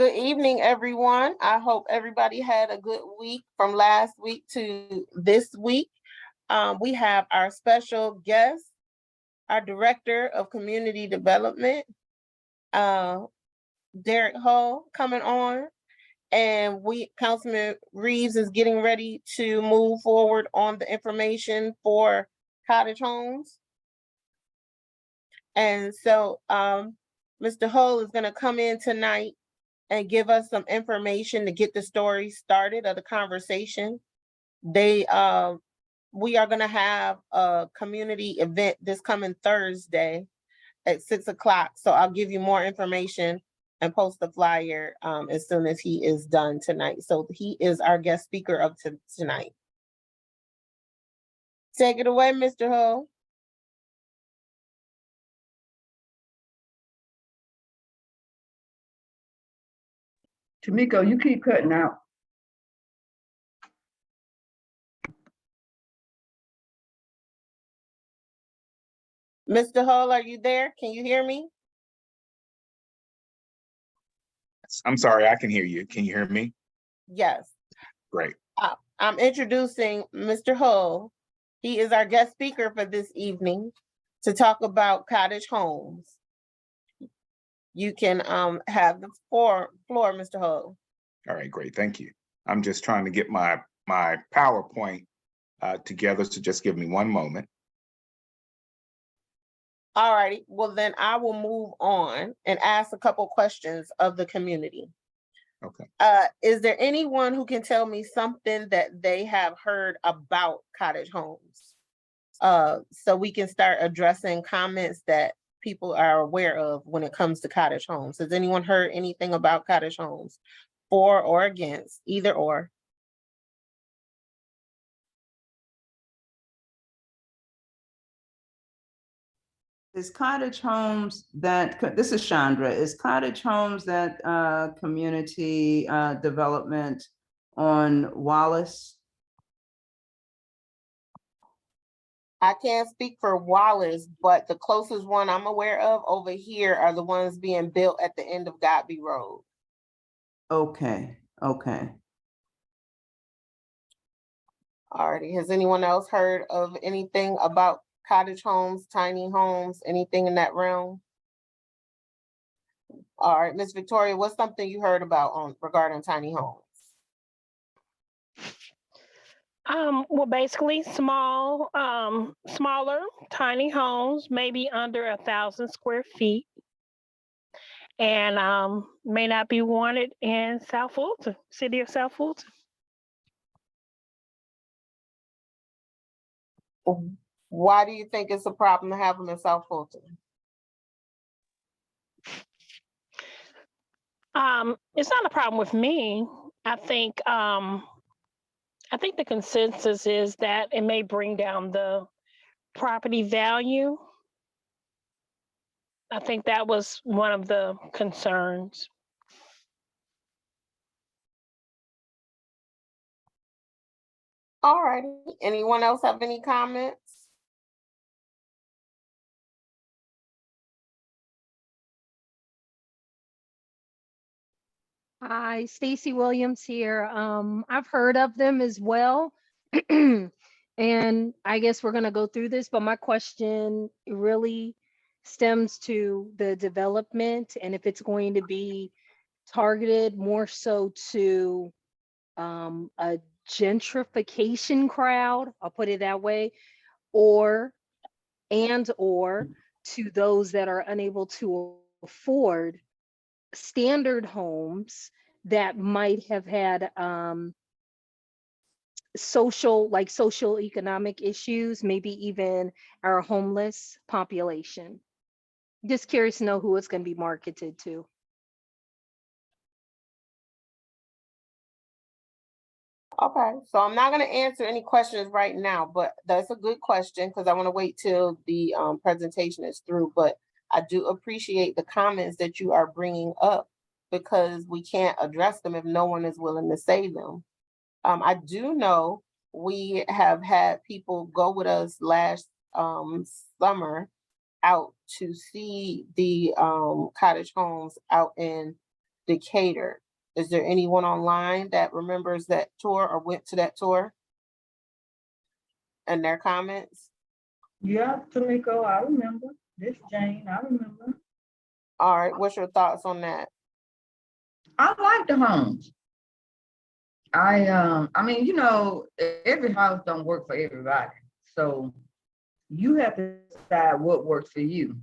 Good evening, everyone. I hope everybody had a good week from last week to this week. We have our special guest, our Director of Community Development, Derek Hull, coming on. And Councilman Reeves is getting ready to move forward on the information for Cottage Homes. And so Mr. Hull is going to come in tonight and give us some information to get the story started of the conversation. We are going to have a community event this coming Thursday at 6 o'clock. So I'll give you more information and post the flyer as soon as he is done tonight. So he is our guest speaker of tonight. Take it away, Mr. Hull. Tamiko, you keep cutting out. Mr. Hull, are you there? Can you hear me? I'm sorry, I can hear you. Can you hear me? Yes. Great. I'm introducing Mr. Hull. He is our guest speaker for this evening to talk about Cottage Homes. You can have the floor, Mr. Hull. All right, great. Thank you. I'm just trying to get my PowerPoint together, so just give me one moment. All righty. Well, then I will move on and ask a couple questions of the community. Okay. Is there anyone who can tell me something that they have heard about Cottage Homes? So we can start addressing comments that people are aware of when it comes to Cottage Homes. Has anyone heard anything about Cottage Homes, for or against, either or? Is Cottage Homes this is Chandra, is Cottage Homes that community development on Wallace? I can't speak for Wallace, but the closest one I'm aware of over here are the ones being built at the end of Godby Road. Okay. Alrighty, has anyone else heard of anything about cottage homes, tiny homes, anything in that realm? All right, Miss Victoria, what's something you heard about regarding tiny homes? Well, basically smaller, tiny homes, maybe under 1,000 square feet, and may not be wanted in South Fulton, city of South Fulton. Why do you think it's a problem to have them in South Fulton? It's not a problem with me. I think the consensus is that it may bring down the property value. I think that was one of the concerns. All righty. Anyone else have any comments? Hi, Stacy Williams here. I've heard of them as well. And I guess we're going to go through this, but my question really stems to the development and if it's going to be targeted more so to a gentrification crowd, I'll put it that way, or to those that are unable to afford standard homes that might have had social economic issues, maybe even our homeless population. Just curious to know who it's going to be marketed to. Okay, so I'm not going to answer any questions right now, but that's a good question because I want to wait till the presentation is through. But I do appreciate the comments that you are bringing up because we can't address them if no one is willing to say them. I do know we have had people go with us last summer out to see the cottage homes out in Decatur. Is there anyone online that remembers that tour or went to that tour? And their comments? Yeah, Tamiko, I remember. This Jane, I remember. All right, what's your thoughts on that? I like the homes. I mean, you know, every house don't work for everybody. So you have to decide what works for you.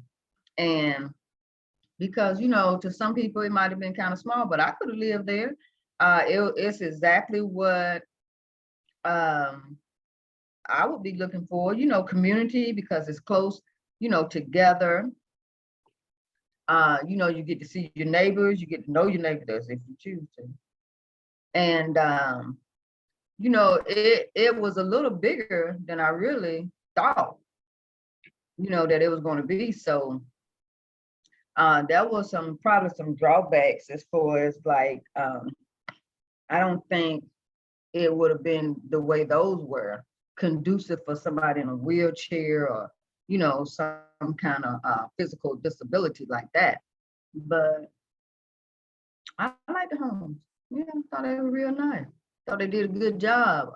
And because, you know, to some people it might have been kind of small, but I could have lived there. It's exactly what I would be looking for, you know, community, because it's close, you know, together. You know, you get to see your neighbors, you get to know your neighbors if you choose to. And you know, it was a little bigger than I really thought, you know, that it was going to be. So there was probably some drawbacks as far as like, I don't think it would have been the way those were conducive for somebody in a wheelchair or, you know, some kind of physical disability like that. But I like the homes. Yeah, I thought they were real nice. Thought they did a good job.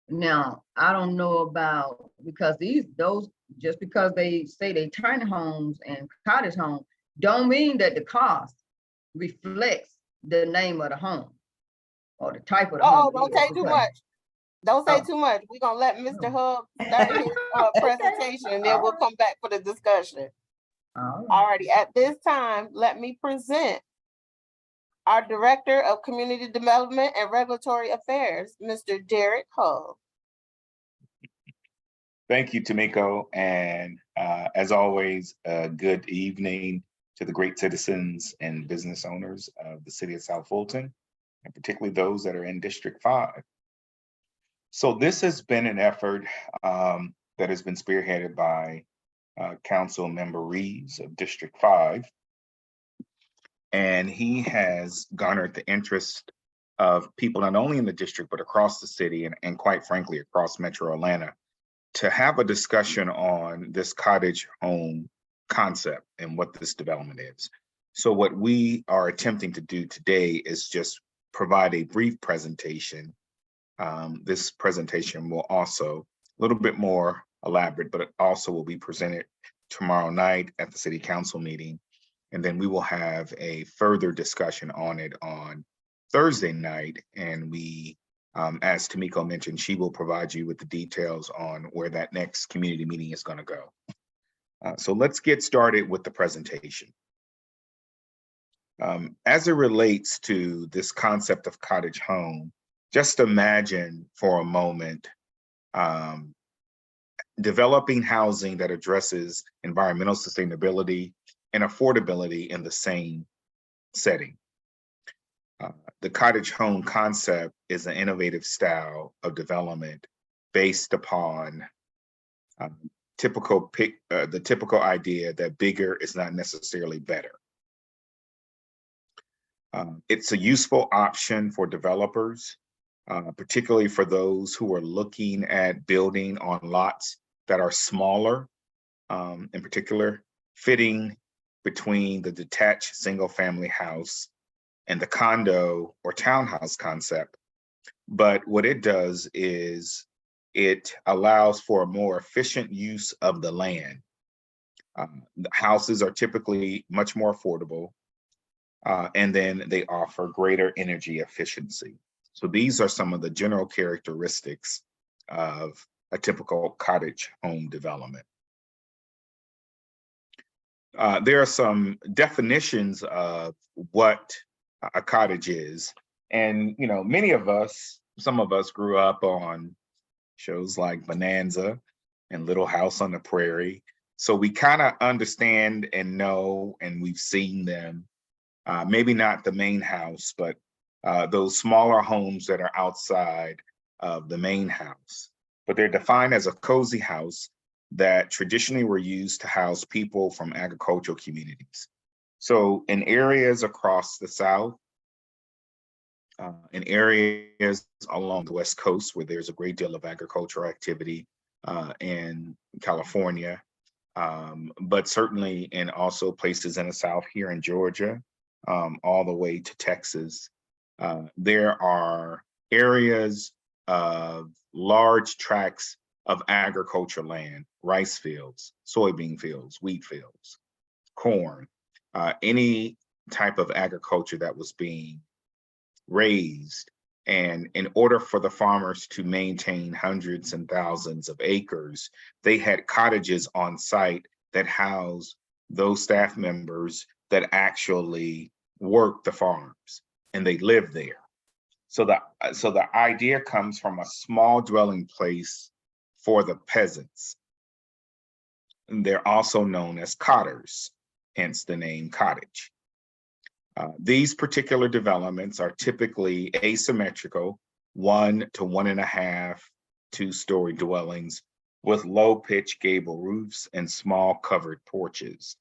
Now I don't know about, because those just because they say they tiny homes and cottage homes don't mean that the cost reflects the name of the home or the type of the home. Don't say too much. Don't say Oh. too much. We're gonna let Mr. Hub start his presentation and then we'll come back for the discussion. Alrighty, at this time, let me present our Director of Community Development and Regulatory Affairs, Mr. Derek Hub. Thank you, Tamiko. And as always, good evening to the great citizens and business owners of the city of South Fulton, and particularly those that are in District 5. So this has been an effort that has been spearheaded by Council Member Reeves of District 5. And he has garnered the interest of people not only in the district, but across the city and quite frankly, across Metro Atlanta, to have a discussion on this cottage home concept and what this development is. So what we are attempting to do today is just provide a brief presentation. This presentation will also a little bit more elaborate, but it also will be presented tomorrow night at the city council meeting. And then we will have a further discussion on it on Thursday night. And we, as Tamiko mentioned, she will provide you with the details on where that next community meeting is going to go. So let's get started with the presentation. As it relates to this concept of cottage home, just imagine for a moment developing housing that addresses environmental sustainability and affordability in the same setting. The cottage home concept is an innovative style of development based upon the typical idea that bigger is not necessarily better. It's a useful option for developers, particularly for those who are looking at building on lots that are smaller, in particular, fitting between the detached single-family house and the condo or townhouse concept. But what it does is it allows for a more efficient use of the land. The houses are typically much more affordable, and then they offer greater energy efficiency. So these are some of the general characteristics of a typical cottage home development. There are some definitions of what a cottage is. And, you know, some of us grew up on shows like Bonanza and Little House on the Prairie. So we kind of understand and know, and we've seen them, maybe not the main house, but those smaller homes that are outside of the main house. But they're defined as a cozy house that traditionally were used to house people from agricultural communities. So in areas across the South, in areas along the West Coast where there's a great deal of agricultural activity, in California, but certainly in also places in the South here in Georgia, all the way to Texas. There are areas of large tracts of agriculture land, rice fields, soybean fields, wheat fields, corn, any type of agriculture that was being raised. And in order for the farmers to maintain hundreds and thousands of acres, they had cottages on site that housed those staff members that actually work the farms, and they live there. So the idea comes from a small dwelling place for the peasants. And they're also known as cotters, hence the name Cottage. These particular developments are typically asymmetrical, 1 to 1.5 two-story dwellings with low-pitch gable roofs and small covered porches.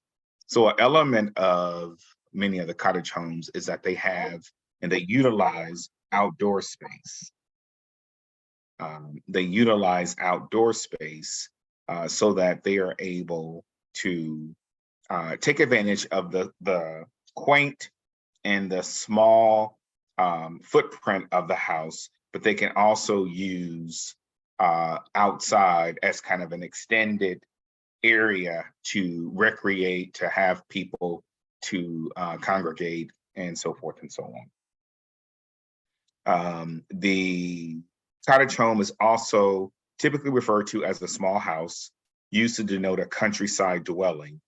So an element of many of the cottage homes is that they have and they utilize outdoor space. They utilize outdoor space so that they are able to take advantage of the quaint and the small footprint of the house, but they can also use outside as kind of an extended area to recreate, to have people to congregate, and so forth and so on. The cottage home is also typically referred to as the small house, used to denote a countryside dwelling.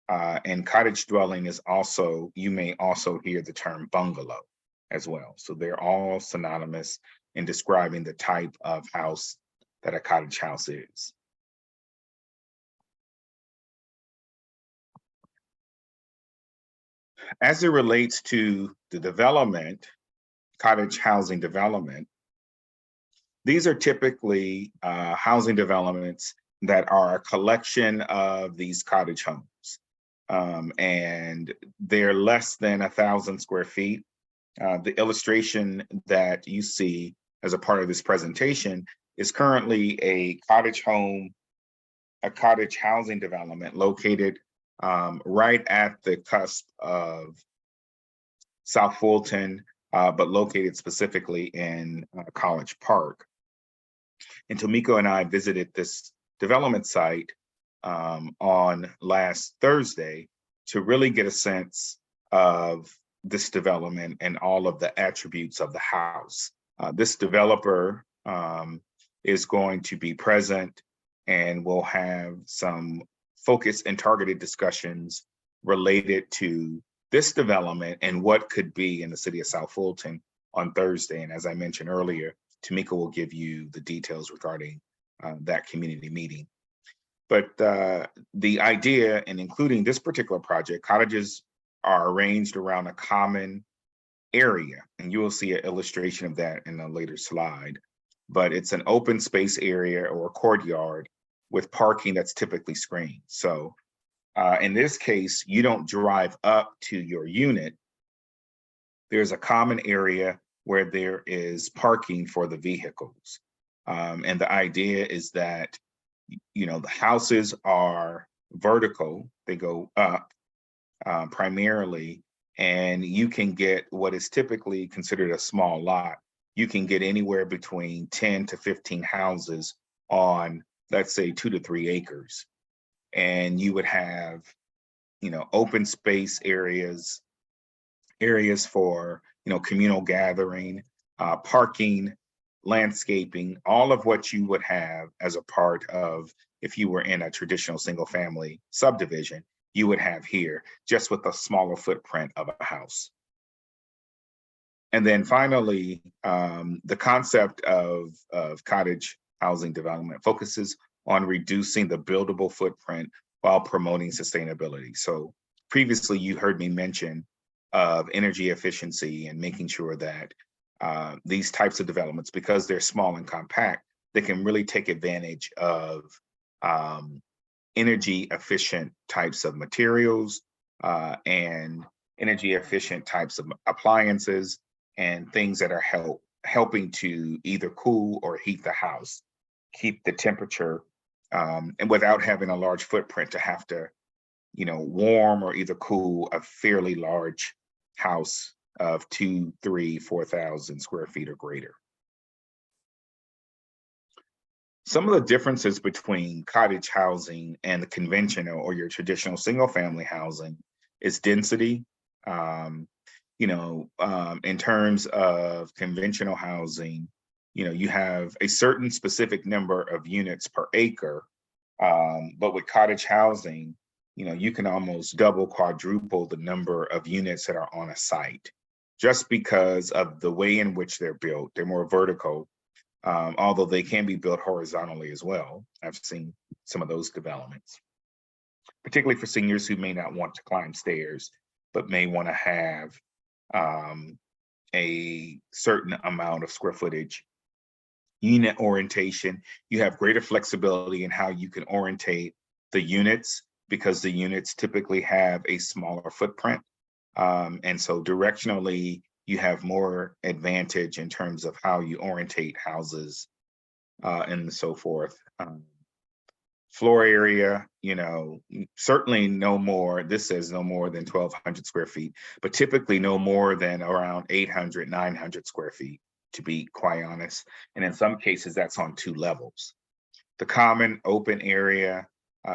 And cottage dwelling is also, you may also hear the term bungalow as well. So they're all synonymous in describing the type of house that a cottage house is. As it relates to the development, cottage housing development, these are typically housing developments that are a collection of these cottage homes. And they're less than 1,000 square feet. The illustration that you see as a part of this presentation is currently a cottage home, a cottage housing development located right at the cusp of South Fulton, but located specifically in College Park. And Tomiko and I visited this development site on last Thursday to really get a sense of this development and all of the attributes of the house. This developer is going to be present, and we'll have some focused and targeted discussions related to this development and what could be in the city of South Fulton on Thursday. And as I mentioned earlier, Tomiko will give you the details regarding that community meeting. But the idea in including this particular project, cottages are arranged around a common area, and you will see an illustration of that in a later slide. But it's an open space area or a courtyard with parking that's typically screened. So in this case, you don't drive up to your unit. There's a common area where there is parking for the vehicles. And the idea is that, you know, the houses are vertical, they go up primarily, and you can get what is typically considered a small lot. You can get anywhere between 10 to 15 houses on, let's say, 2 to 3 acres. And you would have, you know, open space areas for, you know, communal gathering, parking, landscaping, all of what you would have as a part of if you were in a traditional single family subdivision, you would have here, just with a smaller footprint of a house. And then finally, the concept of cottage housing development focuses on reducing the buildable footprint while promoting sustainability. So previously you heard me mention of energy efficiency and making sure that these types of developments, because they're small and compact, they can really take advantage of energy efficient types of materials and energy efficient types of appliances and things that are helping to either cool or heat the house, keep the temperature, and without having a large footprint to have to, you know, warm or either cool a fairly large house of 2, 3, 4,000 square feet or greater. Some of the differences between cottage housing and the conventional or your traditional single family housing is density. In terms of conventional housing, you have a certain specific number of units per acre. But with cottage housing, you can almost double, quadruple the number of units that are on a site just because of the way in which they're built. They're more vertical, although they can be built horizontally as well. I've seen some of those developments, particularly for seniors who may not want to climb stairs, but may want to have a certain amount of square footage. Unit orientation, you have greater flexibility in how you can orientate the units because the units typically have a smaller footprint. And so directionally, you have more advantage in terms of how you orientate houses and so forth. Floor area, certainly no more, this says no more than 1,200 square feet, but typically no more than around 800, 900 square feet, to be quite honest. And in some cases, that's on 2 levels. The common open area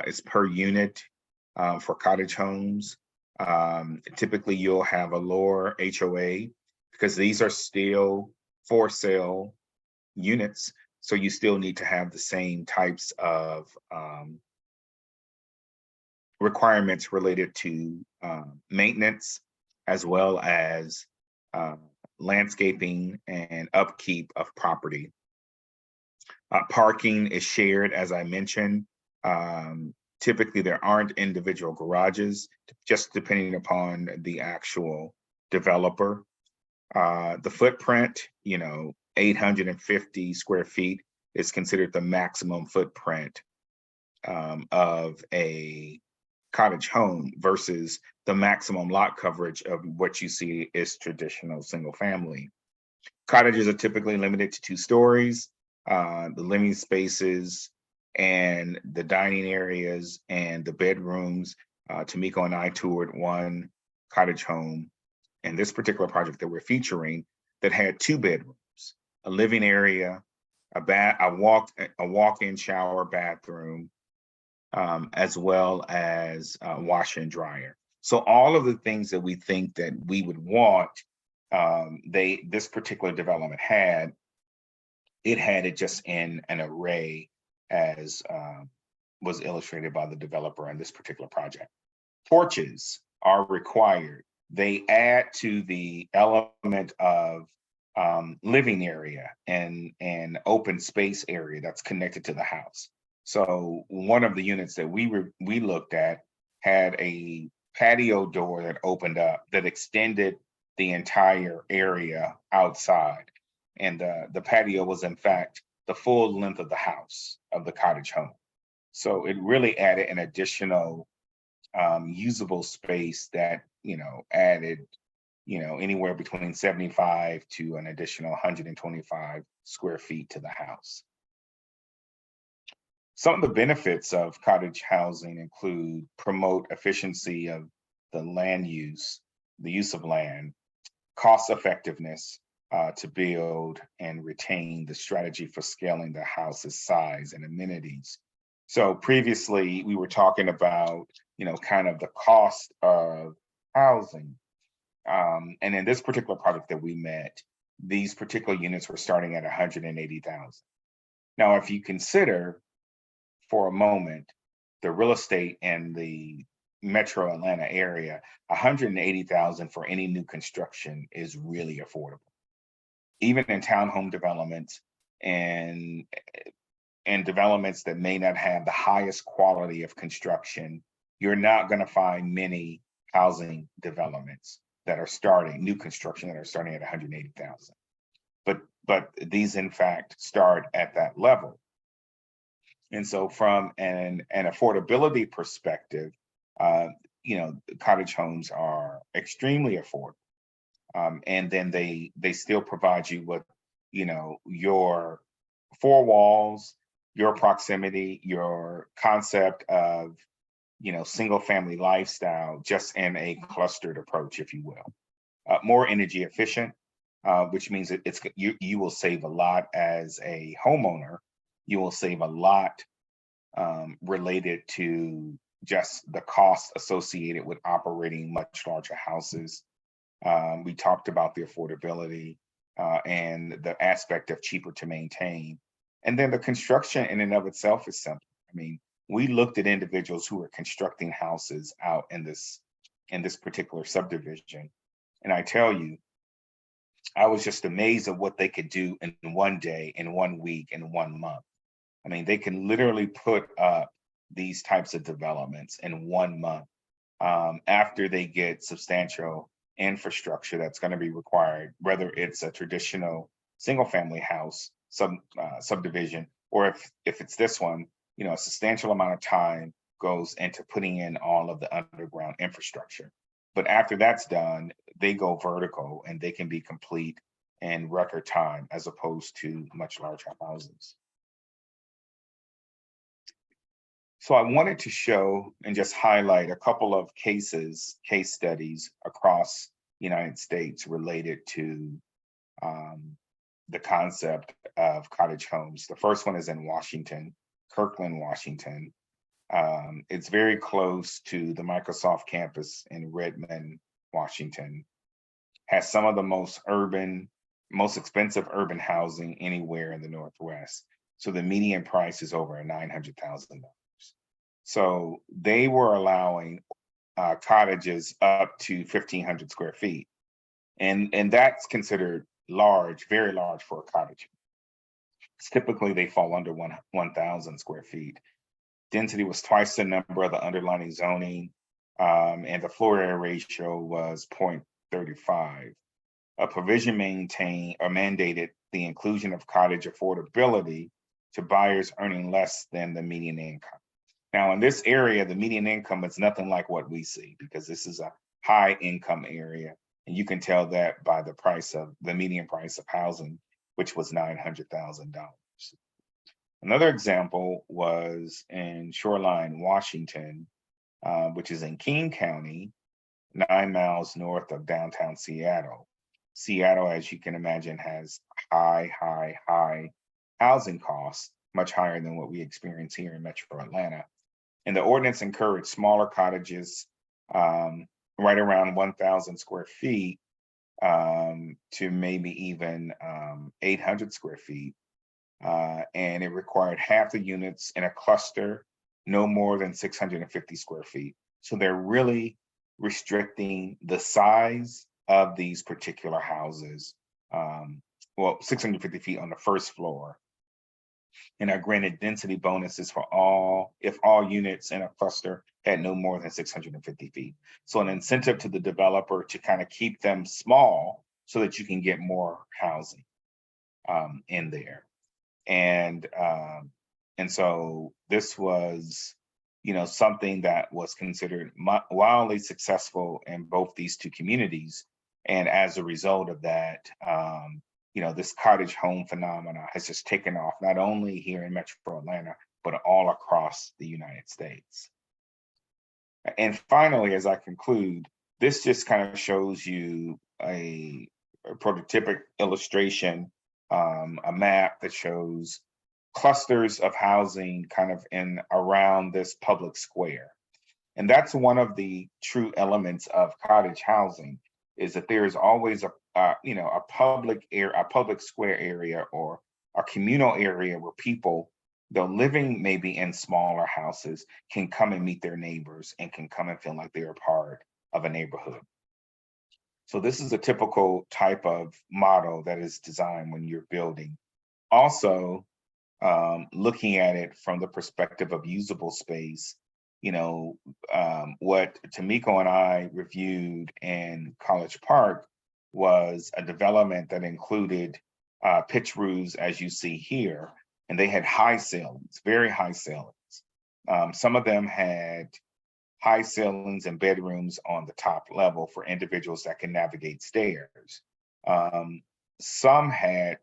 is per unit for cottage homes. Typically, you'll have a lower HOA because these are still for sale units. So you still need to have the same types of requirements related to maintenance, as well as landscaping and upkeep of property. Parking is shared, as I mentioned. Typically, there aren't individual garages, just depending upon the actual developer. The footprint, 850 square feet is considered the maximum footprint of a cottage home versus the maximum lot coverage of what you see is traditional single family. Cottages are typically limited to 2 stories. The living spaces and the dining areas and the bedrooms. Tamiko and I toured one cottage home in this particular project that we're featuring that had 2 bedrooms, a living area, a walk-in shower bathroom, as well as washer and dryer. So all of the things that we think that we would want, this particular development had. It had it just in an array, as was illustrated by the developer in this particular project. Porches are required. They add to the element of living area and open space area that's connected to the house. So one of the units that we looked at had a patio door that opened up that extended the entire area outside. And the patio was in fact the full length of the house of the cottage home. So it really added an additional usable space that, added, anywhere between 75 to an additional 125 square feet to the house. Some of the benefits of cottage housing include promote efficiency of the land use, the use of land, cost effectiveness to build and retain the strategy for scaling the house's size and amenities. So previously we were talking about, kind of the cost of housing. And in this particular project that we met, these particular units were starting at 180,000. Now, if you consider for a moment the real estate in the Metro Atlanta area, 180,000 for any new construction is really affordable. Even in townhome developments and developments that may not have the highest quality of construction, you're not going to find many housing developments that are starting, new construction that are starting at 180,000. But these in fact start at that level. And so from an affordability perspective, cottage homes are extremely affordable. And then they still provide you with, your 4 walls, your proximity, your concept of, single family lifestyle, just in a clustered approach, if you will. more energy efficient, which means you will save a lot as a homeowner. You will save a lot related to just the cost associated with operating much larger houses. We talked about the affordability and the aspect of cheaper to maintain. And then the construction in and of itself is simple. I mean, we looked at individuals who were constructing houses out in this particular subdivision. And I tell you, I was just amazed at what they could do in one day, in 1 week, in 1 month. I mean, they can literally put up these types of developments in 1 month after they get substantial infrastructure that's going to be required, whether it's a traditional single family house subdivision, or if it's this one, you know, a substantial amount of time goes into putting in all of the underground infrastructure. But after that's done, they go vertical and they can be complete in record time as opposed to much larger houses. So I wanted to show and just highlight a couple of case studies across the United States related to the concept of cottage homes. The first one is in Washington, Kirkland, Washington. It's very close to the Microsoft campus in Redmond, Washington. Has some of the most expensive urban housing anywhere in the Northwest. So the median price is over $900,000. So they were allowing cottages up to 1,500 square feet. And that's considered large, very large for a cottage. Typically, they fall under 1,000 square feet. Density was twice the number of the underlying zoning, and the floor area ratio was 0.35. A provision mandated the inclusion of cottage affordability to buyers earning less than the median income. Now, in this area, the median income is nothing like what we see because this is a high income area. And you can tell that by the median price of housing, which was $900,000. Another example was in Shoreline, Washington, which is in King County, 9 miles north of downtown Seattle. Seattle, as you can imagine, has high housing costs, much higher than what we experience here in Metro Atlanta. And the ordinance encouraged smaller cottages right around 1,000 square feet to maybe even 800 square feet. And it required half the units in a cluster, no more than 650 square feet. So they're really restricting the size of these particular houses. 650 feet on the first floor. And are granted density bonuses if all units in a cluster had no more than 650 feet. So an incentive to the developer to kind of keep them small so that you can get more housing in there. And so this was, you know, something that was considered wildly successful in both these two communities. And as a result of that, you know, this cottage home phenomena has just taken off, not only here in Metro Atlanta, but all across the United States. And finally, as I conclude, this just kind of shows you a prototypic illustration, a map that shows clusters of housing kind of in around this public square. And that's one of the true elements of cottage housing, is that there is always a public square area or a communal area where people, though living maybe in smaller houses, can come and meet their neighbors and can come and feel like they're a part of a neighborhood. So this is a typical type of model that is designed when you're building. Also, looking at it from the perspective of usable space, you know, what Tamiko and I reviewed in College Park was a development that included pitch roofs, as you see here, and they had high ceilings, very high ceilings. Some of them had high ceilings and bedrooms on the top level for individuals that can navigate stairs. Some had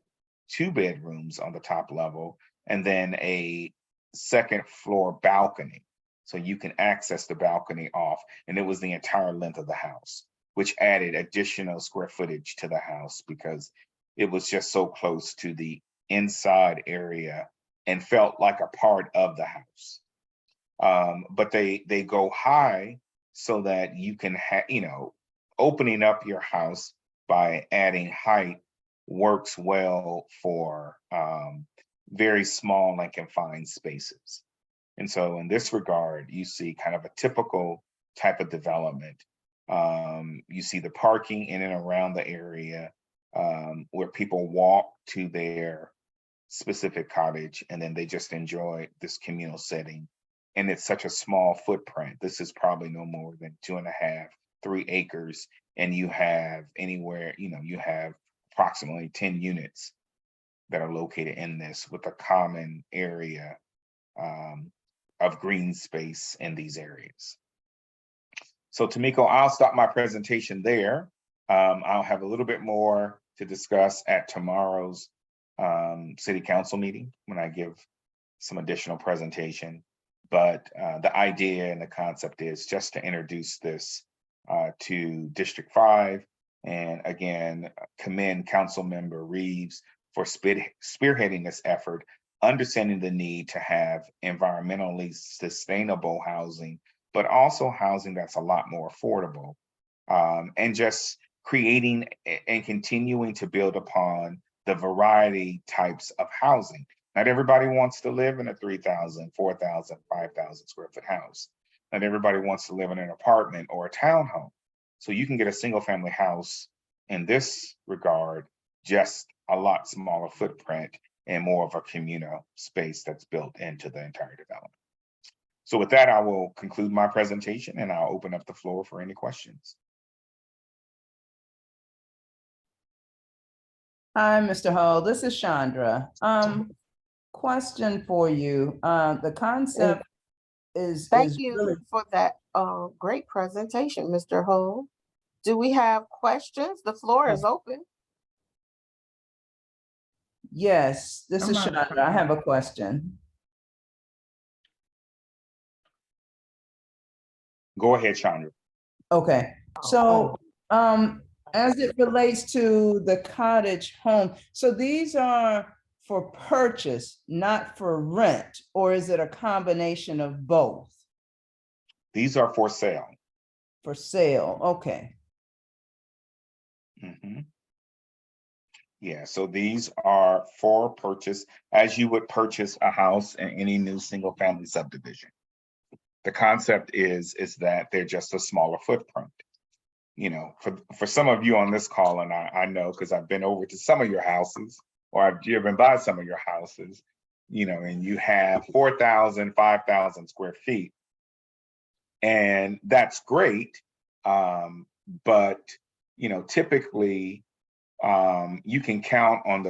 2 bedrooms on the top level and then a second floor balcony. So you can access the balcony off, and it was the entire length of the house. which added additional square footage to the house because it was just so close to the inside area and felt like a part of the house. But they go high so that you can have, opening up your house by adding height works well for very small and confined spaces. And so in this regard, you see kind of a typical type of development. You see the parking in and around the area where people walk to their specific cottage and then they just enjoy this communal setting. And it's such a small footprint. This is probably no more than 2.5, 3 acres. And you have anywhere, you have approximately 10 units that are located in this with a common area of green space in these areas. So Tamiko, I'll stop my presentation there. I'll have a little bit more to discuss at tomorrow's city council meeting when I give some additional presentation. But the idea and the concept is just to introduce this to District 5. And again, commend Councilmember Reeves for spearheading this effort, understanding the need to have environmentally sustainable housing, but also housing that's a lot more affordable, and just creating and continuing to build upon the variety types of housing. Not everybody wants to live in a 3,000, 4,000, 5,000 square foot house. Not everybody wants to live in an apartment or a townhome. So you can get a single family house in this regard, just a lot smaller footprint and more of a communal space that's built into the entire development. So with that, I will conclude my presentation and I'll open up the floor for any questions. Hi, Mr. Hull. This is Chandra. Question for you. The concept is Thank you really, for that great presentation, Mr. Hull. Do we have questions? The floor is open. yes, this is I'm not- Chandra. I have a question. Go ahead, Chandra. Okay, so as it relates to the cottage home, so these are for purchase, not for rent, or is it a combination of both? These are for sale. For sale, okay. Yeah, so these are for purchase as you would purchase a house in any new single family subdivision. The concept is that they're just a smaller footprint. For some of you on this call, and I know because I've been over to some of your houses or I've driven by some of your houses, and you have 4,000, 5,000 square feet. And that's great. But, typically you can count on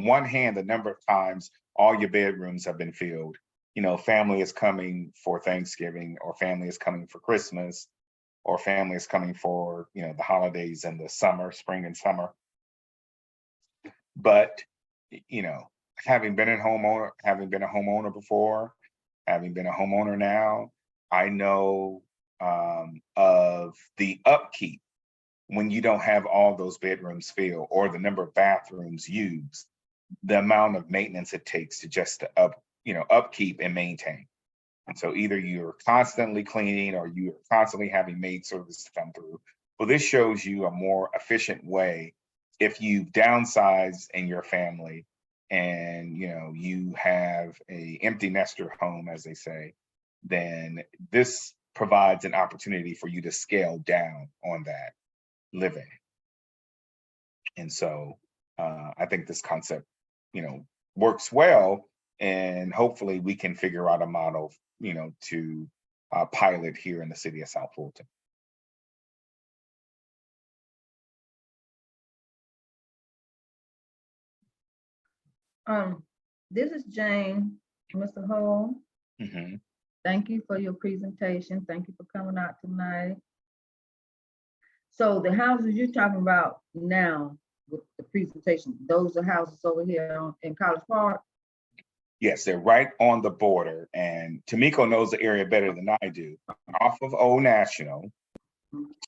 one hand the number of times all your bedrooms have been filled. Family is coming for Thanksgiving, or family is coming for Christmas, or family is coming for, the holidays in the summer, spring and summer. But, having been a homeowner before, having been a homeowner now, I know of the upkeep when you don't have all those bedrooms filled or the number of bathrooms used, the amount of maintenance it takes to upkeep and maintain. And so either you're constantly cleaning or you're constantly having maid service come through. Well, this shows you a more efficient way if you downsize in your family and you have a empty nester home, as they say, then this provides an opportunity for you to scale down on that living. And so I think this concept, works well, and hopefully we can figure out a model, to pilot here in the city of South Fulton. This is Jane, Mr. Hull. Thank you for your presentation. Thank you for coming out tonight. So the houses you're talking about now with the presentation, those are houses over here in College Park? Yes, they're right on the border, and Tamiko knows the area better than I do. Off of Old National,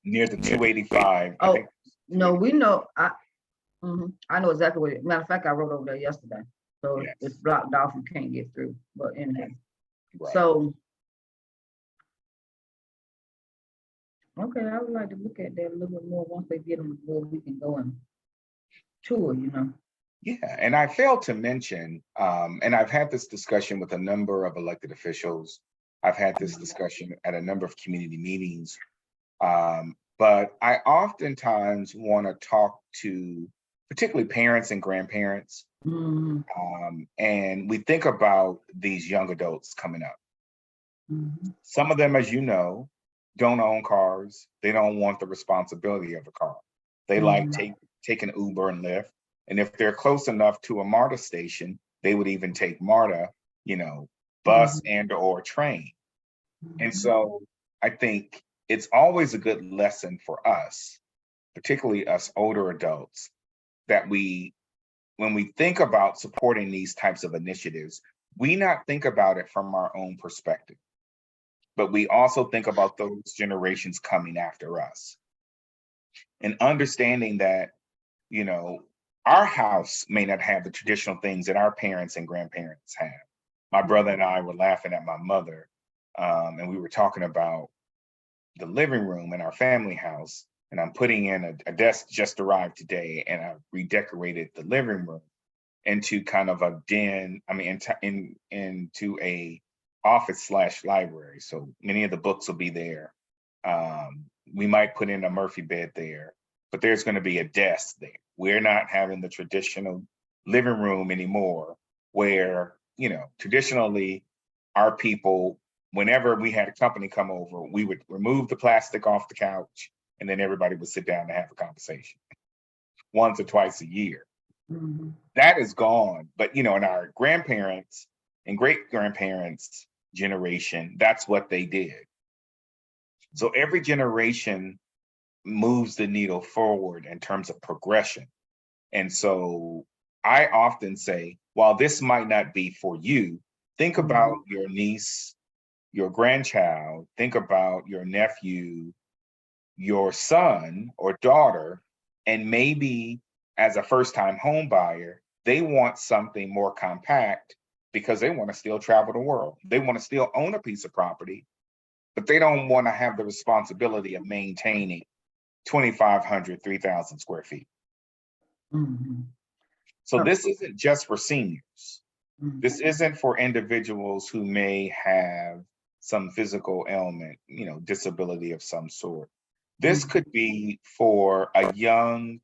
near the 285. I Oh, think. no, we know, I know exactly what it, matter of fact, I rode over there yesterday. So Yes. it's blocked off, you can't get through, but anyhow. Right. So. Okay, I would like to look at that a little bit more once they get on the board, we can go and tour, you know. Yeah, and I failed to mention, and I've had this discussion with a number of elected officials. I've had this discussion at a number of community meetings. But I oftentimes want to talk to particularly parents and grandparents. Mhm, And we think about these young adults coming up. mhm, Some of them, as you know, don't own cars. They don't want the responsibility of a car. They like taking Uber and Lyft. And if they're close enough to a MARTA station, they would even take MARTA, bus and or train. And so I think it's always a good lesson for us, particularly us older adults, that when we think about supporting these types of initiatives, we not think about it from our own perspective, but we also think about those generations coming after us. And understanding that, our house may not have the traditional things that our parents and grandparents have. My brother and I were laughing at my mother, and we were talking about the living room in our family house. And I'm putting in a desk just arrived today, and I redecorated the living room into kind of a den. I mean, into a office / library. So many of the books will be there. We might put in a Murphy bed there, but there's going to be a desk there. We're not having the traditional living room anymore, where, traditionally our people, whenever we had a company come over, we would remove the plastic off the couch, and then everybody would sit down and have a conversation once or twice a year. mhm. That is gone. But, in our grandparents and great grandparents' generation, that's what they did. So every generation moves the needle forward in terms of progression. And so I often say, while this might not be for you, think about your niece, your grandchild, think about your nephew, your son or daughter, and maybe as a first-time home buyer, they want something more compact because they want to still travel the world. They want to still own a piece of property, but they don't want to have the responsibility of maintaining 2,500, 3,000 square feet. Mhm. So this isn't just for seniors. This isn't for individuals who may have some physical ailment, disability of some sort. This could be for a young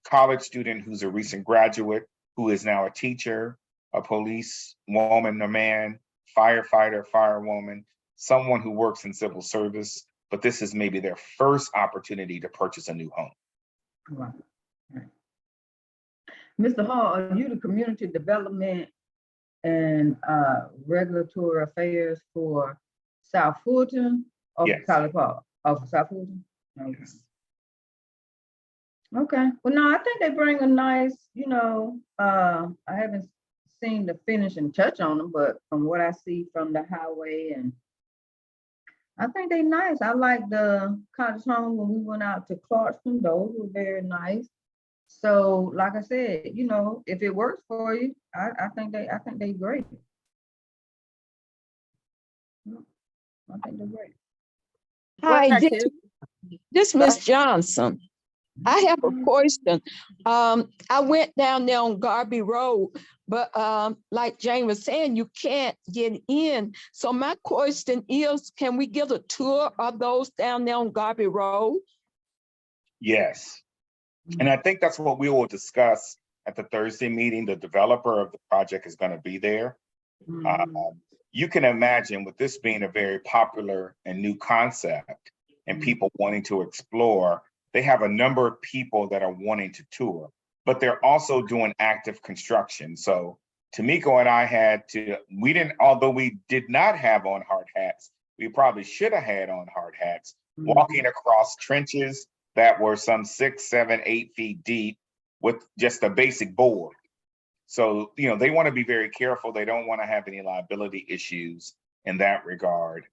college student who's a recent graduate, who is now a teacher, a police woman or man, firefighter, firewoman, someone who works in civil service, but this is maybe their first opportunity to purchase a new home. Right. Mr. Hall, are you the community development and regulatory affairs for South Fulton or Yes. College Park? Oh, for South Fulton? Okay. Yes. Okay, well, no, I think they bring a nice, I haven't seen the finish and touch on them, but from what I see from the highway, and I think they nice. I like the cottage home when we went out to Clarkston, those were very nice. So, like I said, if it works for you, I think they great. I think they're great. Hi, Go ahead, Kim. this Miss Johnson. I have a question. I went down there on Garby Road, but like Jane was saying, you can't get in. So my question is, can we get a tour of those down there on Garby Road? Yes. And I think that's what we will discuss at the Thursday meeting. The developer of the project is going to be there. You can imagine, with this being a very popular and new concept and people wanting to explore, they have a number of people that are wanting to tour, but they're also doing active construction. So Tamiko and I although we did not have on hard hats, we probably should have had on hard hats, walking across trenches that were some 6, 7, 8 feet deep with just a basic board. So, they want to be very careful. They don't want to have any liability issues in that regard.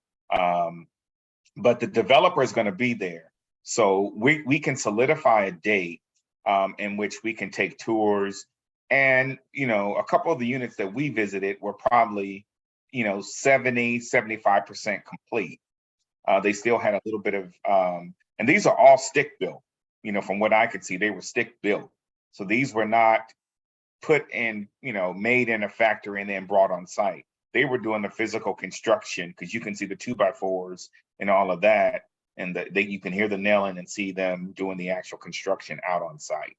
but the developer is going to be there. So we can solidify a date in which we can take tours. And, you know, a couple of the units that we visited were probably, you know, 70–75% complete. They still had a little bit of, and these are all stick built, you know, from what I could see, they were stick built. So these were not put in, you know, made in a factory and then brought on site. They were doing the physical construction, because you can see the 2x4s and all of that. And you can hear the nailing and see them doing the actual construction out on site.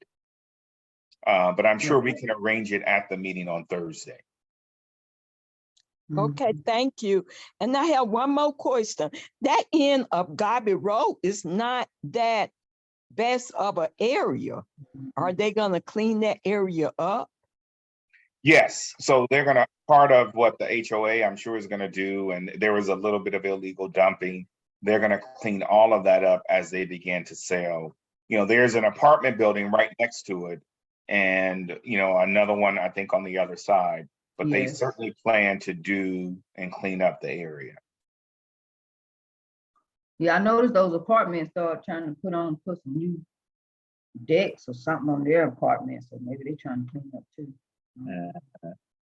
But I'm sure we can arrange it at the meeting on Thursday. Okay, thank you. And I have one more question. That end of Garby Road is not that best of an area. Are they gonna clean that area up? Yes, so they're gonna, part of what the HOA I'm sure is gonna do, and there was a little bit of illegal dumping. They're gonna clean all of that up as they begin to sell. You know, there's an apartment building right next to it, and, you know, another one, I think, on the other side. But they Yes. certainly plan to do and clean up the area. Yeah, I noticed those apartments started trying to put some new decks or something on their apartments, so maybe they're trying to clean up too.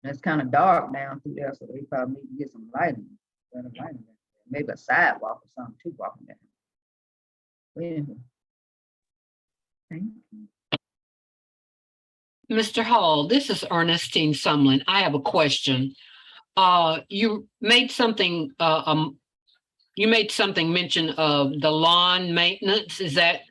It's kind of dark down through there, so they probably need to get some lighting, better lighting. Maybe a sidewalk or something too walking down. But anyway. Thank you. Mr. Hall, this is Ernestine Sumlin. I have a question. You made something mention of the lawn maintenance. Is that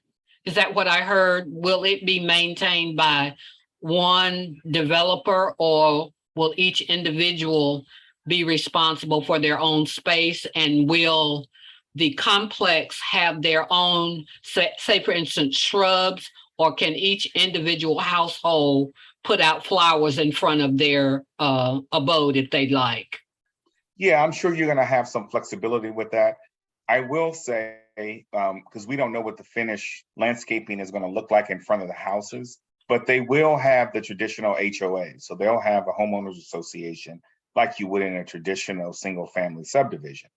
what I heard? Will it be maintained by one developer, or will each individual be responsible for their own space? And will the complex have their own, say for instance, shrubs, or can each individual household put out flowers in front of their abode if they'd like? Yeah, I'm sure you're gonna have some flexibility with that. I will say, because we don't know what the finished landscaping is gonna look like in front of the houses, but they will have the traditional HOA. So they'll have a homeowners association like you would in a traditional single family subdivision.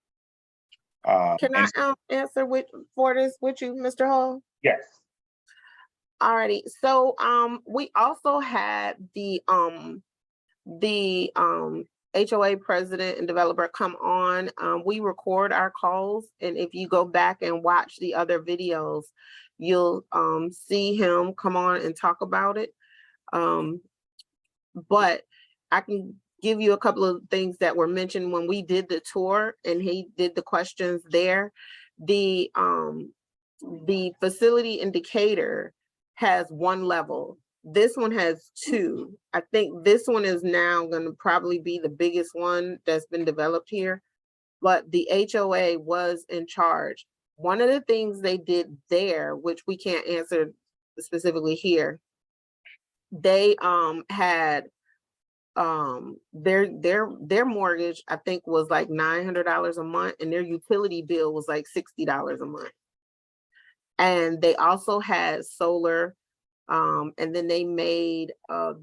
Can I answer for this with you, Mr. Hall? Yes. Alrighty, so we also had the HOA president and developer come on. We record our calls, and if you go back and watch the other videos, you'll see him come on and talk about it. But I can give you a couple of things that were mentioned when we did the tour and he did the questions there. The facility indicator has one level. This one has two. I think this one is now going to probably be the biggest one that's been developed here, but the HOA was in charge. One of the things they did there, which we can't answer specifically here, they had their mortgage, I think, was like $900 a month, and their utility bill was like $60 a month. And they also had solar, and then they made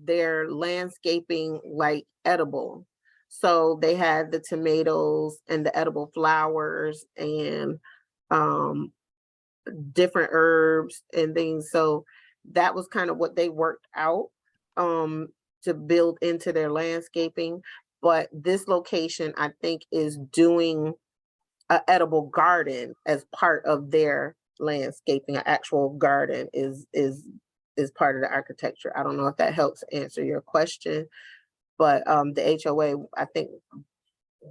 their landscaping like edible. So they had the tomatoes and the edible flowers and different herbs and things. So that was kind of what they worked out to build into their landscaping. But this location, I think, is doing an edible garden as part of their landscaping. An actual garden is part of the architecture. I don't know if that helps answer your question, but the HOA, I think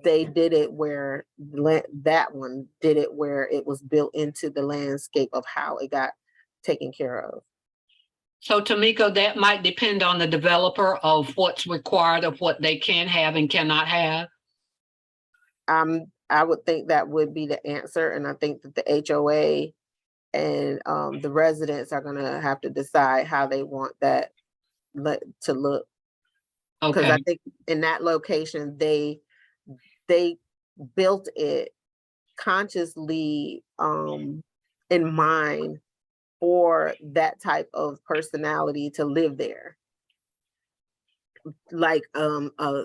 they did it where that one did it where it was built into the landscape of how it got taken care of. So Tamiko, that might depend on the developer of what's required of what they can have and cannot have. I would think that would be the answer, and I think that the HOA and the residents are gonna have to decide how they want that to look. Because I think in that location, they built it consciously in mind for that type of personality to live there, like to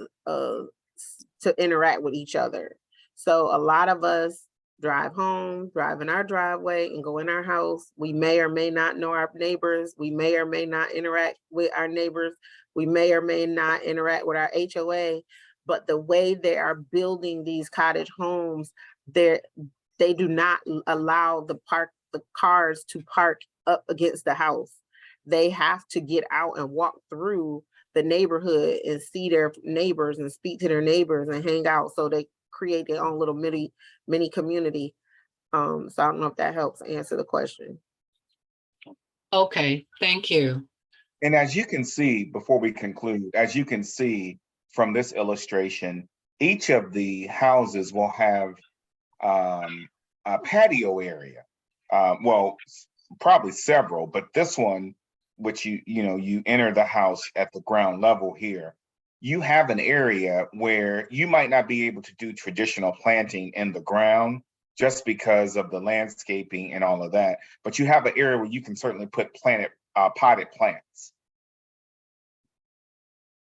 interact with each other. So a lot of us drive home, drive in our driveway and go in our house. We may or may not know our neighbors. We may or may not interact with our neighbors. We may or may not interact with our HOA, but the way they are building these cottage homes, they do not allow the cars to park up against the house. They have to get out and walk through the neighborhood and see their neighbors and speak to their neighbors and hang out. So they create their own little mini community. So I don't know if that helps answer the question. Okay, thank you. And as you can see, before we conclude, as you can see from this illustration, each of the houses will have a patio area. Well, probably several, but this one, which you enter the house at the ground level here, you have an area where you might not be able to do traditional planting in the ground just because of the landscaping and all of that. But you have an area where you can certainly put potted plants.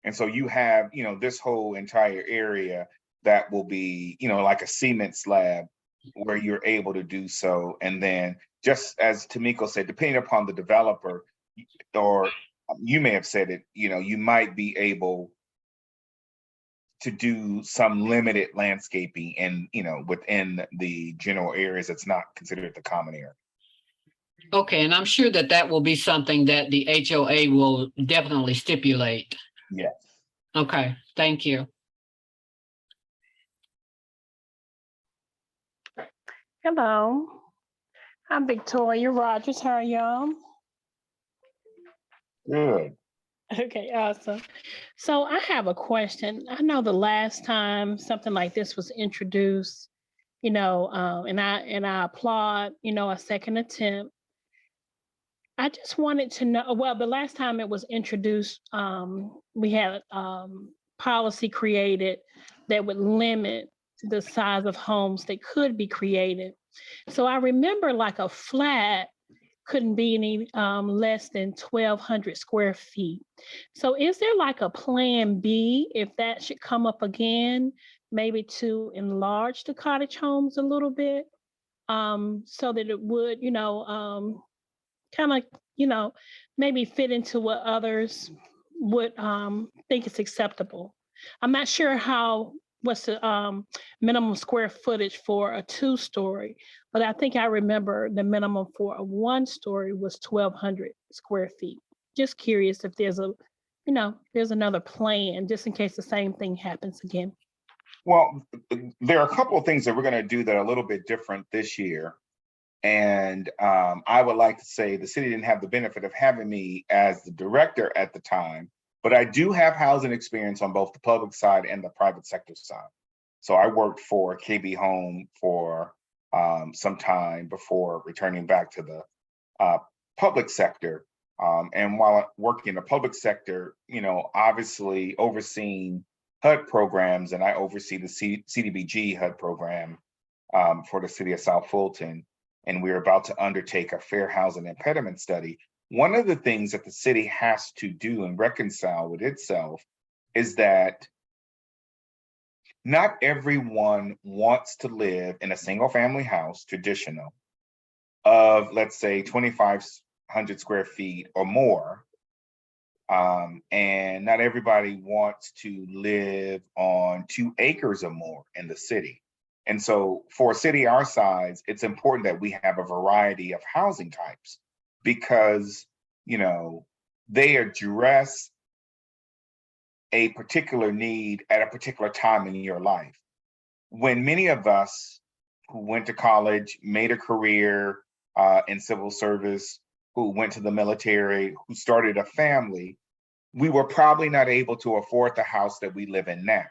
And so you have, this whole entire area that will be, like a cement slab where you're able to do so. And then just as Tamiko said, depending upon the developer, or you may have said it, you might be able to do some limited landscaping and, within the general areas that's not considered the common area. Okay, and I'm sure that will be something that the HOA will definitely stipulate. Yes. Okay, thank you. Hello, I'm Victoria Rogers. How are y'all? Good. Okay, awesome. So I have a question. I know the last time something like this was introduced, and I applaud, a second attempt. I just wanted to know, well, the last time it was introduced, we had policy created that would limit the size of homes that could be created. So I remember like a flat couldn't be any less than 1,200 square feet. So is there like a plan B if that should come up again, maybe to enlarge the cottage homes a little bit, so that it would, kind of, maybe fit into what others would think is acceptable? I'm not sure what's the minimum square footage for a 2-story, but I think I remember the minimum for a 1-story was 1,200 square feet. Just curious if there's there's another plan just in case the same thing happens again. Well, there are a couple of things that we're going to do that are a little bit different this year. And I would like to say the city didn't have the benefit of having me as the director at the time, but I do have housing experience on both the public side and the private sector side. So I worked for KB Home for some time before returning back to the public sector. And while working in the public sector, obviously overseeing HUD programs, and I oversee the CDBG HUD program for the city of South Fulton. And we're about to undertake a fair housing impediment study. One of the things that the city has to do and reconcile with itself is that not everyone wants to live in a single family house, traditional, of let's say 2,500 square feet or more. And not everybody wants to live on 2 acres or more in the city. And so for a city our size, it's important that we have a variety of housing types because, they address a particular need at a particular time in your life. When many of us who went to college, made a career in civil service, who went to the military, who started a family, we were probably not able to afford the house that we live in now,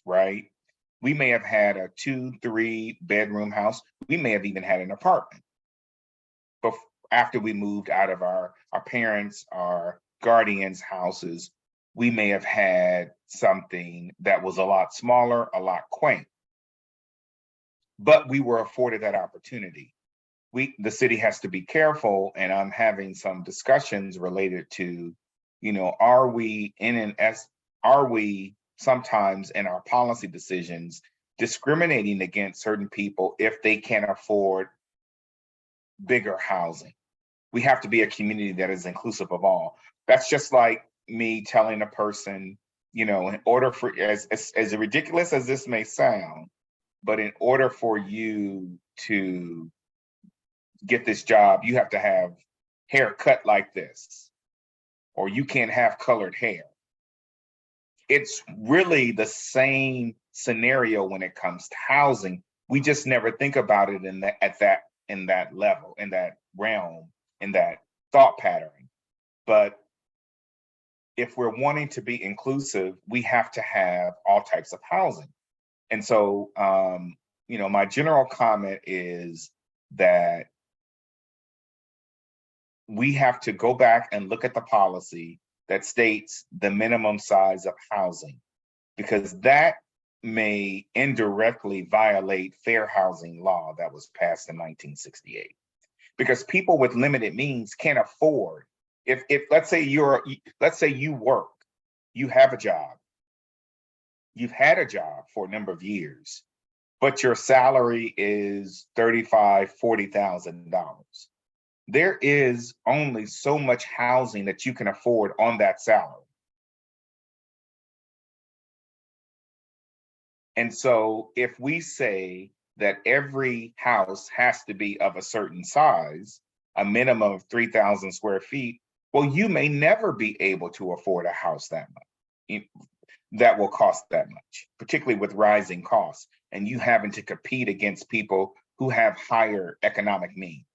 right? We may have had a 2-3 bedroom house. We may have even had an apartment. But after we moved out of our parents, our guardians' houses, we may have had something that was a lot smaller, a lot quaint. But we were afforded that opportunity. The city has to be careful, and I'm having some discussions related to, are we sometimes in our policy decisions discriminating against certain people if they can't afford bigger housing. We have to be a community that is inclusive of all. That's just like me telling a person, you know, in order for, as ridiculous as this may sound, but in order for you to get this job, you have to have hair cut like this, or you can't have colored hair. It's really the same scenario when it comes to housing. We just never think about it in that level, in that realm, in that thought pattern. But if we're wanting to be inclusive, we have to have all types of housing. And so, you know, my general comment is that we have to go back and look at the policy that states the minimum size of housing, because that may indirectly violate fair housing law that was passed in 1968. Because people with limited means can't afford, if let's say you work, you have a job, you've had a job for a number of years, but your salary is $35,000, $40,000. There is only so much housing that you can afford on that salary. And so if we say that every house has to be of a certain size, a minimum of 3,000 square feet, well, you may never be able to afford a house that much, that will cost that much, particularly with rising costs and you having to compete against people who have higher economic means.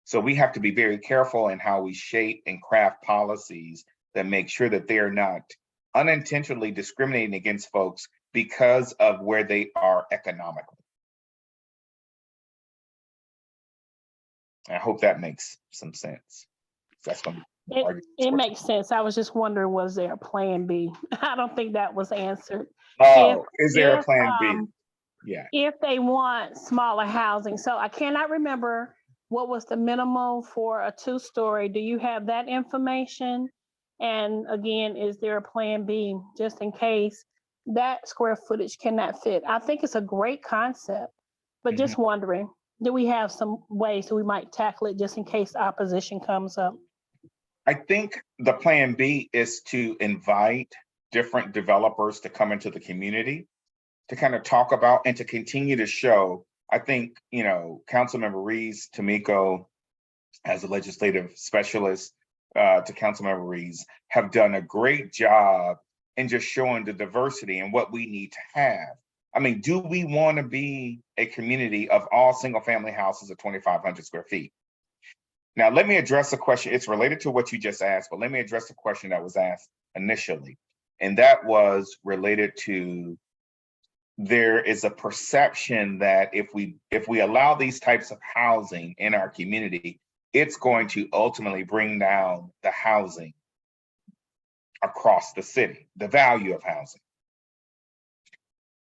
So we have to be very careful in how we shape and craft policies that make sure that they're not unintentionally discriminating against folks because of where they are economically. I hope that makes some sense. That's going to be it makes sense. I was just wondering, was there a plan B? I don't think that was answered. Oh, is there a plan B? Yeah. If they want smaller housing. So I cannot remember what was the minimum for a 2-story. Do you have that information? And again, is there a plan B just in case that square footage cannot fit? I think it's a great concept, but just wondering, do we have some ways that we might tackle it just in case opposition comes up? I think the plan B is to invite different developers to come into the community to kind of talk about and to continue to show. I think, you know, Councilmember Reeves, Tamiko, as a legislative specialist, to Councilmember Reeves, have done a great job in just showing the diversity and what we need to have. I mean, do we want to be a community of all single family houses of 2,500 square feet? Now, let me address a question. It's related to what you just asked, but let me address the question that was asked initially. And that was related to, there is a perception that if we allow these types of housing in our community, it's going to ultimately bring down the housing across the city, the value of housing.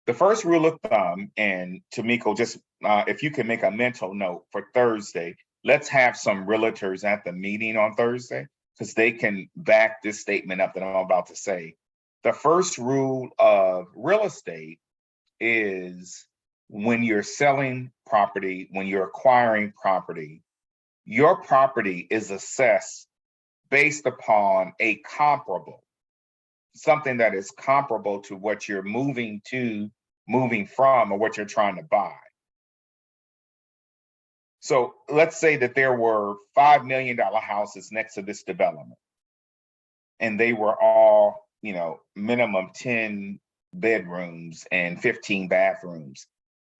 The first rule of thumb, and Tamiko, just if you can make a mental note for Thursday, let's have some realtors at the meeting on Thursday, because they can back this statement up that I'm about to say. The first rule of real estate is when you're selling property, when you're acquiring property, your property is assessed based upon a comparable, something that is comparable to what you're moving from, or what you're trying to buy. So let's say that there were $5 million houses next to this development, and they were all, you know, minimum 10 bedrooms and 15 bathrooms.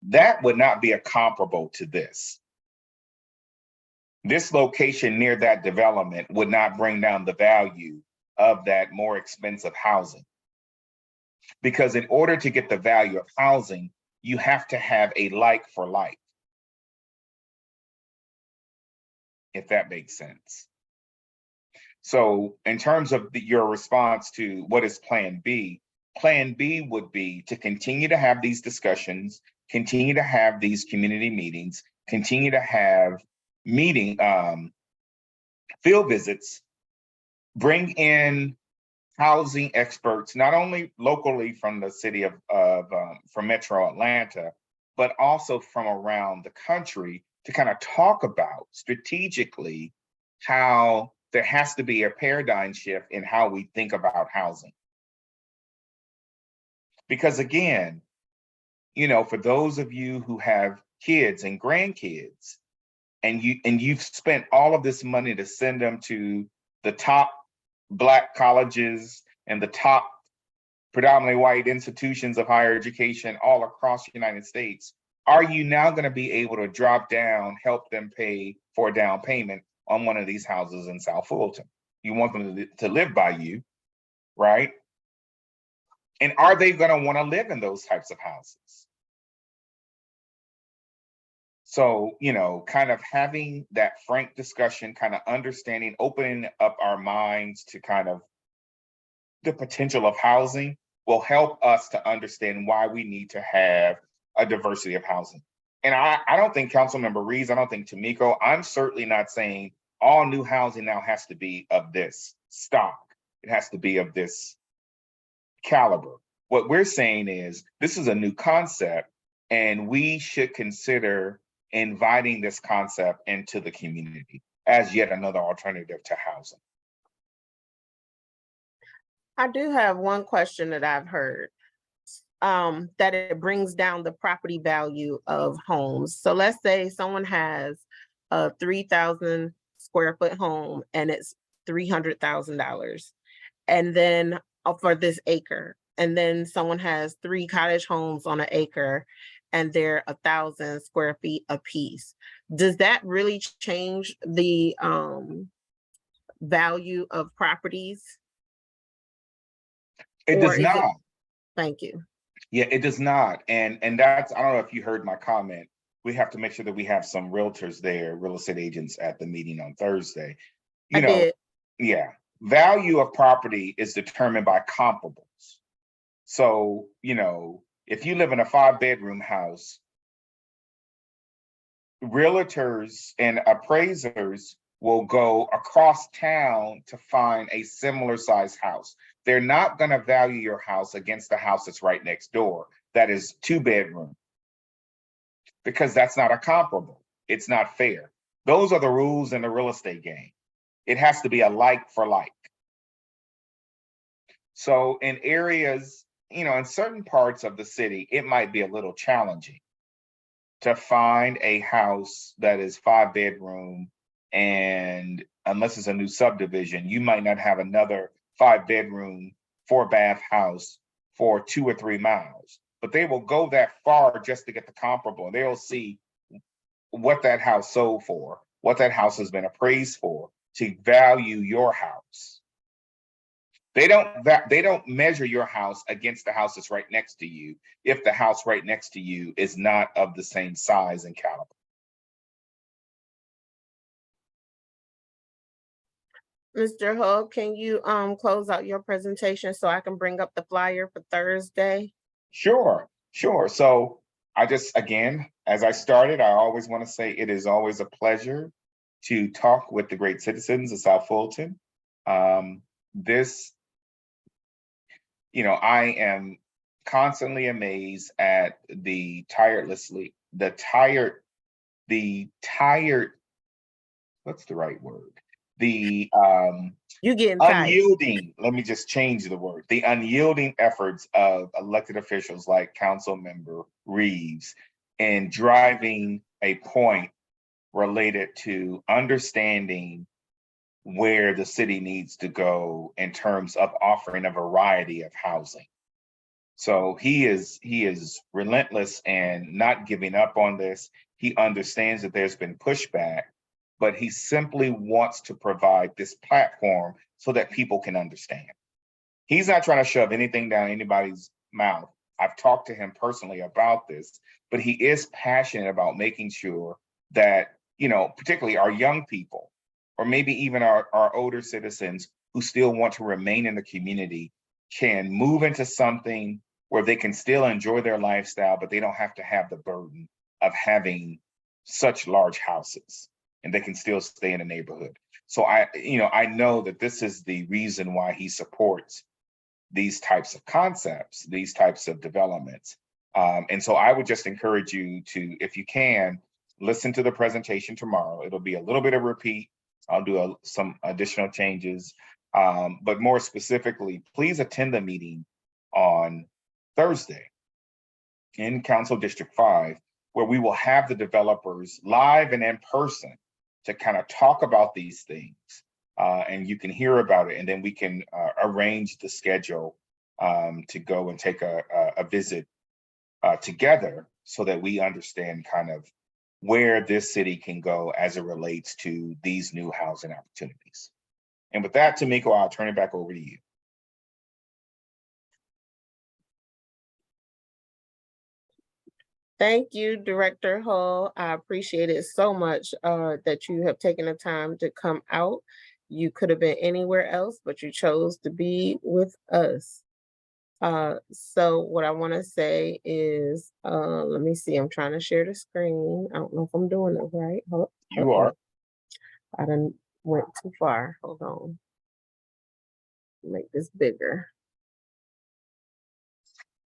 That would not be a comparable to this. This location near that development would not bring down the value of that more expensive housing. Because in order to get the value of housing, you have to have a like for like, if that makes sense. So in terms of your response to what is Plan B would be to continue to have these discussions, continue to have these community meetings, continue to have field visits, bring in housing experts, not only locally from the city of from Metro Atlanta, but also from around the country to kind of talk about strategically how there has to be a paradigm shift in how we think about housing. Because again, you know, for those of you who have kids and grandkids, and you've spent all of this money to send them to the top Black colleges and the top predominantly white institutions of higher education all across the United States, are you now going to be able to drop down, help them pay for a down payment on one of these houses in South Fulton? You want them to live by you, right? And are they going to want to live in those types of houses? So, you know, kind of having that frank discussion, kind of understanding, opening up our minds to kind of the potential of housing will help us to understand why we need to have a diversity of housing. And I don't think Councilmember Reeves, I don't think Tamiko, I'm certainly not saying all new housing now has to be of this stock. It has to be of this caliber. What we're saying is this is a new concept, and we should consider inviting this concept into the community as yet another alternative to housing. I do have one question that I've heard, that it brings down the property value of homes. So let's say someone has a 3,000 square foot home and it's $300,000. And then for this acre, and then someone has 3 cottage homes on an acre and they're 1,000 square feet apiece. Does that really change the value of properties? It does not. Thank you. Yeah, it does not. And that's, I don't know if you heard my comment. We have to make sure that we have some realtors there, real estate agents at the meeting on Thursday. You know, did. Yeah. Value of property is determined by comparables. So, you know, if you live in a 5-bedroom house, realtors and appraisers will go across town to find a similar size house. They're not going to value your house against the house that's right next door that is 2-bedroom, because that's not a comparable. It's not fair. Those are the rules in the real estate game. It has to be a like for like. So in areas, you know, in certain parts of the city, it might be a little challenging to find a house that is 5-bedroom, and unless it's a new subdivision, you might not have another 5-bedroom, 4-bath house for 2 or 3 miles. But they will go that far just to get the comparable. They'll see what that house sold for, what that house has been appraised for, to value your house. They don't measure your house against the house that's right next to you if the house right next to you is not of the same size and caliber. Mr. Hub, can you close out your presentation so I can bring up the flyer for Thursday? Sure. So I just, again, as I started, I always want to say it is always a pleasure to talk with the great citizens of South Fulton. I am constantly amazed at the what's the right word? You getting tired. Unyielding, let me just change the word, the unyielding efforts of elected officials like Councilmember Reeves in driving a point related to understanding where the city needs to go in terms of offering a variety of housing. So he is relentless and not giving up on this. He understands that there's been pushback, but he simply wants to provide this platform so that people can understand. He's not trying to shove anything down anybody's mouth. I've talked to him personally about this, but he is passionate about making sure that, you know, particularly our young people, or maybe even our older citizens who still want to remain in the community, can move into something where they can still enjoy their lifestyle, but they don't have to have the burden of having such large houses, and they can still stay in the neighborhood. So I know that this is the reason why he supports these types of concepts, these types of developments. And so I would just encourage you to, if you can, listen to the presentation tomorrow. It'll be a little bit of repeat. I'll do some additional changes. But more specifically, please attend the meeting on Thursday in Council District 5, where we will have the developers live and in person to kind of talk about these things. And you can hear about it, and then we can arrange the schedule to go and take a visit together so that we understand kind of where this city can go as it relates to these new housing opportunities. And with that, Tamiko, I'll turn it back over to you. Thank you, Director Hull. I appreciate it so much that you have taken the time to come out. You could have been anywhere else, but you chose to be with us. So what I want to say is, let me see, I'm trying to share the screen. I don't know if I'm doing it right. You are. I done went too far. Hold on. Make this bigger.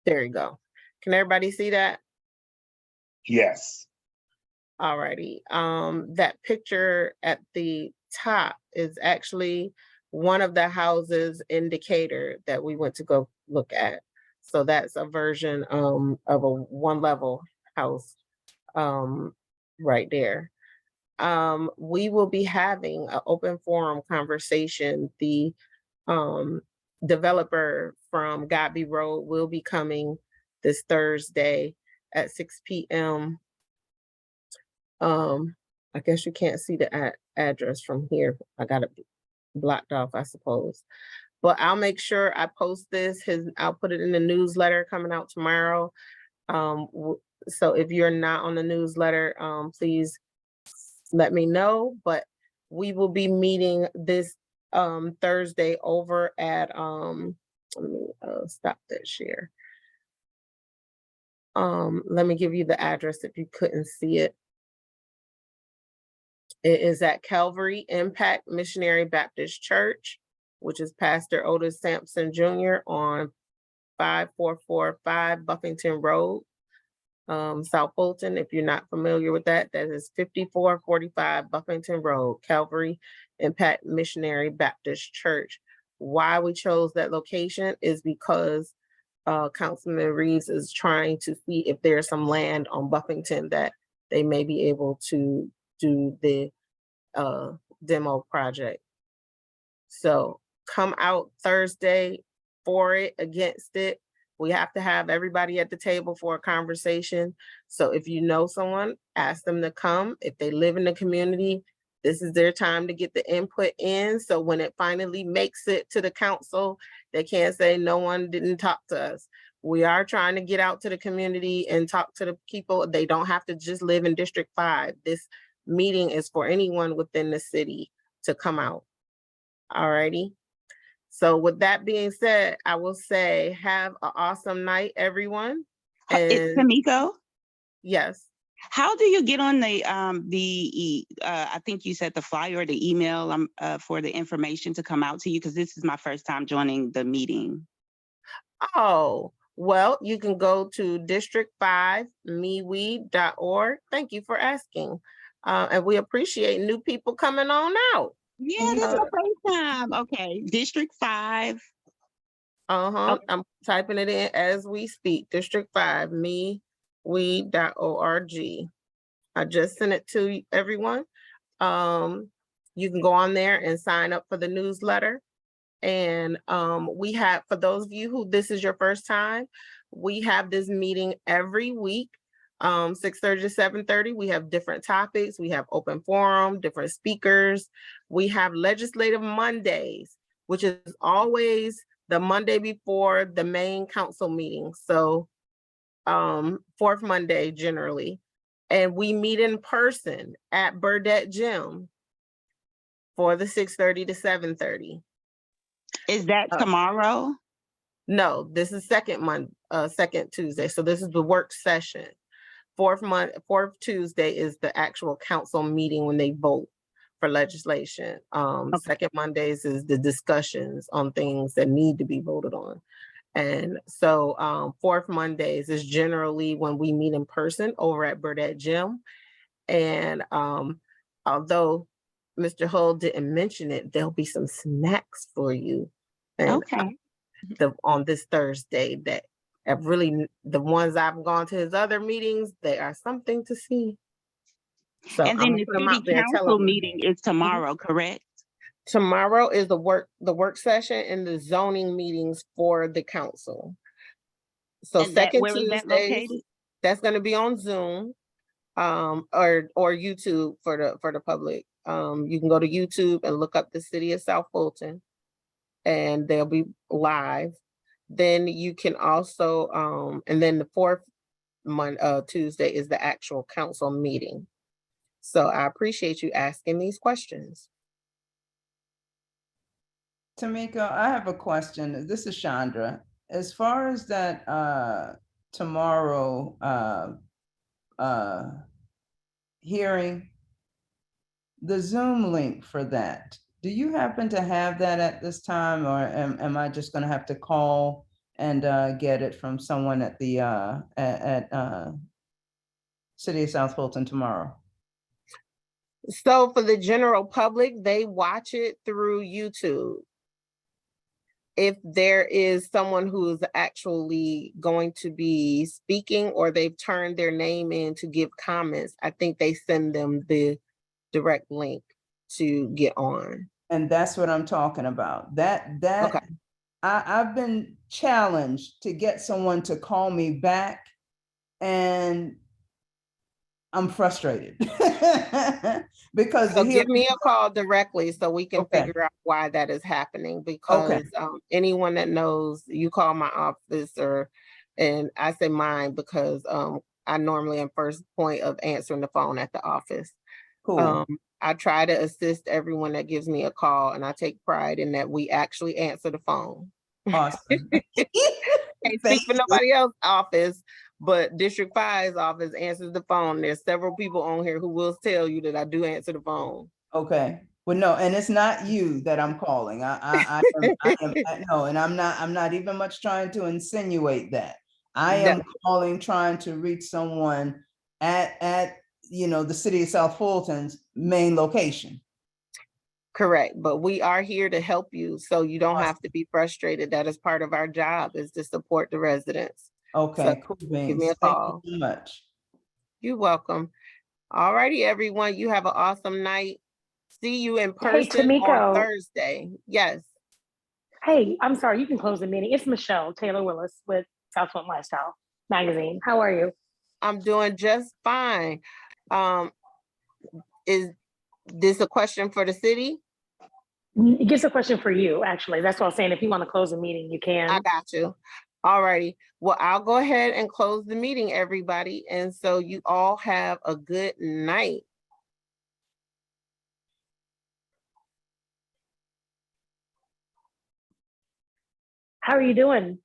There you go. Can everybody see that? Yes. Alrighty. That picture at the top is actually one of the houses in Decatur that we went to go look at. So that's a version of a one-level house right there. We will be having an open forum conversation. The developer from Godby Road will be coming this Thursday at 6 p.m. I guess you can't see the address from here. I got it blocked off, I suppose. But I'll make sure I post this. I'll put it in the newsletter coming out tomorrow. So if you're not on the newsletter, please let me know. But we will be meeting this Thursday over at let me stop that share. Let me give you the address if you couldn't see it. It is at Calvary Impact Missionary Baptist Church, which is Pastor Otis Sampson Jr. on 5445 Buffington Road, South Fulton. If you're not familiar with that, that is 5445 Buffington Road, Calvary Impact Missionary Baptist Church. Why we chose that location is because Councilman Reeves is trying to see if there's some land on Buffington that they may be able to do the demo project. So come out Thursday for it, against it. We have to have everybody at the table for a conversation. So if you know someone, ask them to come. If they live in the community, this is their time to get the input in. So when it finally makes it to the council, they can't say no one didn't talk to us. We are trying to get out to the community and talk to the people. They don't have to just live in District 5. This meeting is for anyone within the city to come out. All righty. So with that being said, I will say have an awesome night, everyone. And Tamiko? yes. How do you get on the I think you said the flyer or the email for the information to come out to you? Because this is my first time joining the meeting. Oh, well, you can go to district5mewe.org. Thank you for asking. And we appreciate new people coming on out. Yeah, this is my first time. Okay, District 5. Okay. I'm typing it in as we speak. District 5 mewe.org. I just sent it to everyone. You can go on there and sign up for the newsletter. And we have, for those of you who this is your first time, we have this meeting every week, 6:30 to 7:30. We have different topics. We have open forum, different speakers. We have legislative Mondays, which is always the Monday before the main council meeting. So fourth Monday generally. And we meet in person at Burdette Gym for the 6:30 to 7:30. Is that tomorrow? No, this is second Tuesday. So this is the work session. Fourth Tuesday is the actual council meeting when they vote for legislation. Okay. Second Mondays is the discussions on things that need to be voted on. And so fourth Mondays is generally when we meet in person over at Burdette Gym. And although Mr. Hull didn't mention it, there'll be some snacks for you. And Okay. on this Thursday that have really, the ones I've gone to his other meetings, they are something to see. So And I'm then gonna the put them out city there, tell council them. meeting is tomorrow, correct? Tomorrow is the work session and the zoning meetings for the council. So And that, second where is that Tuesdays, located? that's gonna be on Zoom, or YouTube for the public. You can go to YouTube and look up the City of South Fulton, and they'll be live. Then you can also, and then the fourth Tuesday is the actual council meeting. So I appreciate you asking these questions. Tamika, I have a question. This is Chandra. As far as that tomorrow hearing, the Zoom link for that, do you happen to have that at this time, or am I just gonna have to call and get it from someone at the City of South Fulton tomorrow? So for the general public, they watch it through YouTube. If there is someone who is actually going to be speaking or they've turned their name in to give comments, I think they send them the direct link to get on. And that's what I'm talking about. Okay. I've been challenged to get someone to call me back, and I'm frustrated because So the give me hearing, a call directly so we can Okay. figure out why that is happening, because anyone that knows, you call my office, and I say mine because I normally am first point of answering the phone at the office. cool. I try to assist everyone that gives me a call, and I take pride in that we actually answer the phone. Awesome. Can't speak for nobody else's office, but District 5's office answers the phone. There's several people on here who will tell you that I do answer the phone. Okay. Well, no, and it's not you that I'm calling. No, and I'm not even much trying to insinuate that. I am calling, trying to reach someone at the City of South Fulton's main location. Correct, but we are here to help you, so you don't have to be frustrated. That is part of our job, is to support the residents. Okay, cool Give me beans. a Thank call. you so much. You're welcome. All righty, everyone. You have an awesome night. See you in person on Tamiko. Thursday. Yes. Hey, I'm sorry, you can close the meeting. It's Michelle Taylor Willis with Southwood Lifestyle Magazine. How are you? I'm doing just fine. Is this a question for the city? It gets a question for you, actually. That's what I was saying. If you want to close the meeting, you can. I got you. All righty. Well, I'll go ahead and close the meeting, everybody. And so you all have a good night. How are you doing?